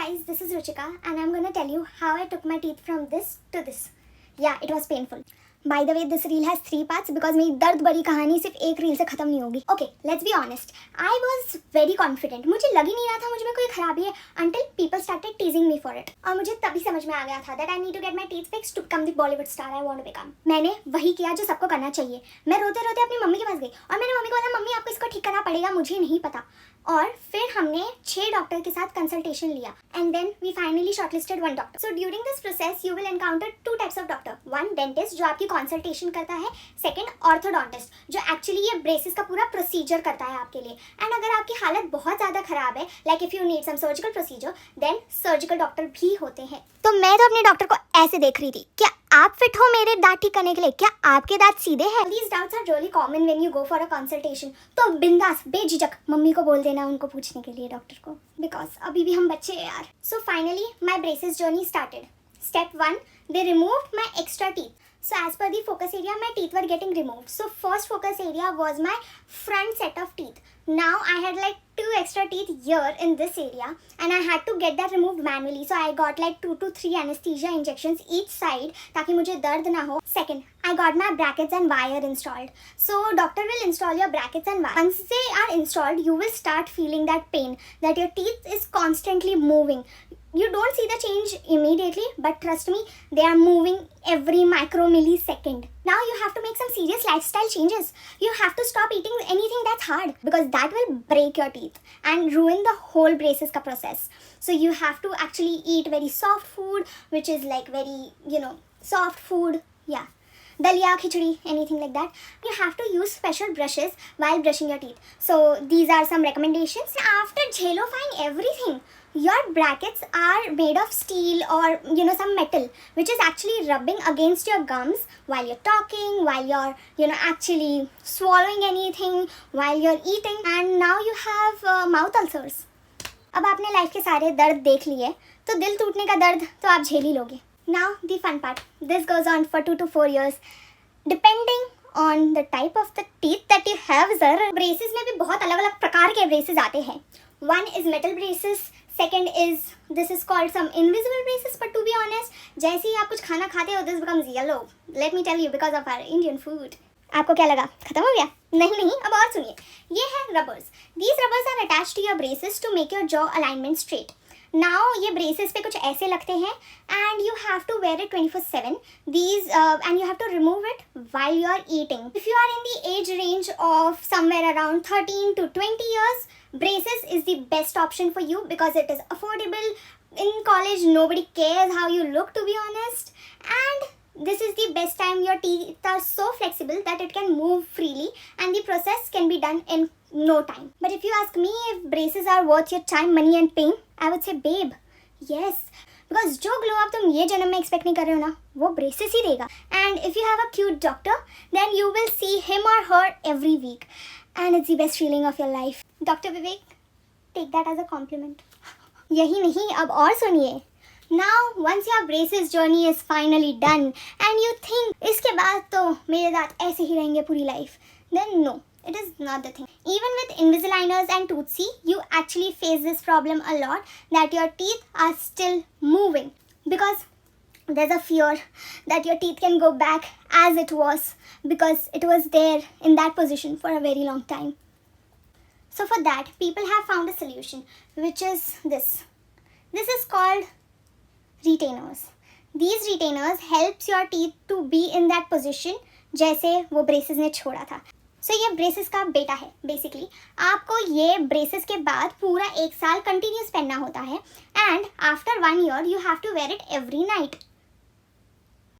guys, this is Ruchika and I'm gonna tell you how I took my teeth from this to this. Yeah, it was painful. By the way, this reel has 3 parts because मेरी दर्द बड़ी कहानी सिर्फ एक reel से खत्म नहीं होगी. Okay, let's be honest. I was very confident. मुझे लग ही नहीं रहा था मुझ में कोई खराबी है until people started teasing me for it. और मुझे तभी समझ में आ गया था that I need to get my teeth fixed to become the Bollywood star I want to become. मैंने वही किया जो सबको करना चाहिए. मैं रोते रोते अपनी मम्मी के पास गई और मैंने मम्मी को बोला मम्मी आपको इसको ठीक करना पड़ेगा, मुझे नहीं पता. और फिर हमने 6 डॉक्टर के साथ कंसल्टेशन लिया and then we finally shortlisted 1 doctor. So during this process you will encounter 2 types of doctor. 1 dentist जो आपकी कंसल्टेशन करता है, 2nd ऑर्थोडोंटिस्ट जो एक्चुअली ये ब्रेसेस का पूरा प्रोसीजर करता है आपके लिए. एंड अगर आपकी हालत बहुत ज़्यादा खराब है, like if you need some surgical procedure, then surgical doctor भी होते हैं. तो मैं तो अपने डॉक्टर को ऐसे देख रही थी, क्या आप फिट हो मेरे दांत ठीक करने के लिए? क्या आपके दांत सीधे हैं? These doubts are really common when you go for a consultation. तो बिंदास बेझिझक मम्मी को बोल देना उनको पूछने के लिए डॉक्टर को, बिकॉज अभी भी हम बच्चे हैं यार. So finally my braces journey started. Step 1, they removed my extra teeth. So as per the focus area, my teeth were getting removed. So first focus area was my front set of teeth. Now I had like 2 extra teeth here in this area and I had to get that removed manually. So I got like 2 to 3 anesthesia injections each side ताकि मुझे दर्द ना हो. Second, I got my brackets and wire installed. So doctor will install your brackets and wire. Once they are installed, you will start feeling that pain that your teeth is constantly moving. You don't see the change immediately, but trust me, they are moving every micro millisecond. Now you have to make some serious lifestyle changes. You have to stop eating anything that's hard because that will break your teeth and ruin the whole braces ka process. So you have to actually eat very soft food, which is like very, soft food. Yeah. Dalia, khichdi, anything like that. You have to use special brushes while brushing your teeth. So these are some recommendations. After jelofying everything, your brackets are made of steel or some metal which is actually rubbing against your gums while you're talking, while you're actually swallowing anything, while you're eating, and now you have mouth ulcers. अब आपने life के सारे दर्द देख लिए तो दिल टूटने का दर्द तो आप झेल ही लोगे. Now the fun part. This goes on for 2 to 4 years depending on the type of the teeth that you have, sir. Braces में भी बहुत अलग अलग प्रकार के braces आते हैं. One is metal braces. Second is, this is called some invisible braces, but to be honest, जैसे ही आप कुछ खाना खाते हो, this becomes yellow. Let me tell you, because of our Indian food. आपको क्या लगा? खत्म हो गया? नहीं, अब और सुनिए. ये है rubbers. These rubbers are attached to your braces to make your jaw alignment straight. Now ये braces पे कुछ ऐसे लगते हैं and you have to wear it 24/7. These and you have to remove it while you are eating. If you are in the age range of somewhere around 13 to 20 years, braces is the best option for you because it is affordable. In college, nobody cares how you look, to be honest, and this is the best time. Your teeth are so flexible that it can move freely and the process can be done in no time. But if you ask me if braces are worth your time, money and pain, I would say babe, yes. Because जो glow up तुम ये जन्म में expect नहीं कर रहे हो ना, वो braces ही देगा. And if you have a cute doctor, then you will see him or her every week. And it's the best feeling of your life. Dr. Vivek, take that as a compliment. यही नहीं, अब और सुनिए. Now, once your braces journey is finally done and you think इसके बाद तो मेरे दांत ऐसे ही रहेंगे पूरी life, then no, it is not the thing. Even with Invisaligners and Toothsy, you actually face this problem a lot that your teeth are still moving because there's a fear that your teeth can go back as it was because it was there in that position for a very long time. So for that, people have found a solution, which is this. This is called retainers. These retainers helps your teeth to be in that position जैसे वो braces ने छोड़ा था. So ये braces का बेटा है basically. आपको ये braces के बाद पूरा 1 साल continuous पहनना होता है and after 1 year you have to wear it every night.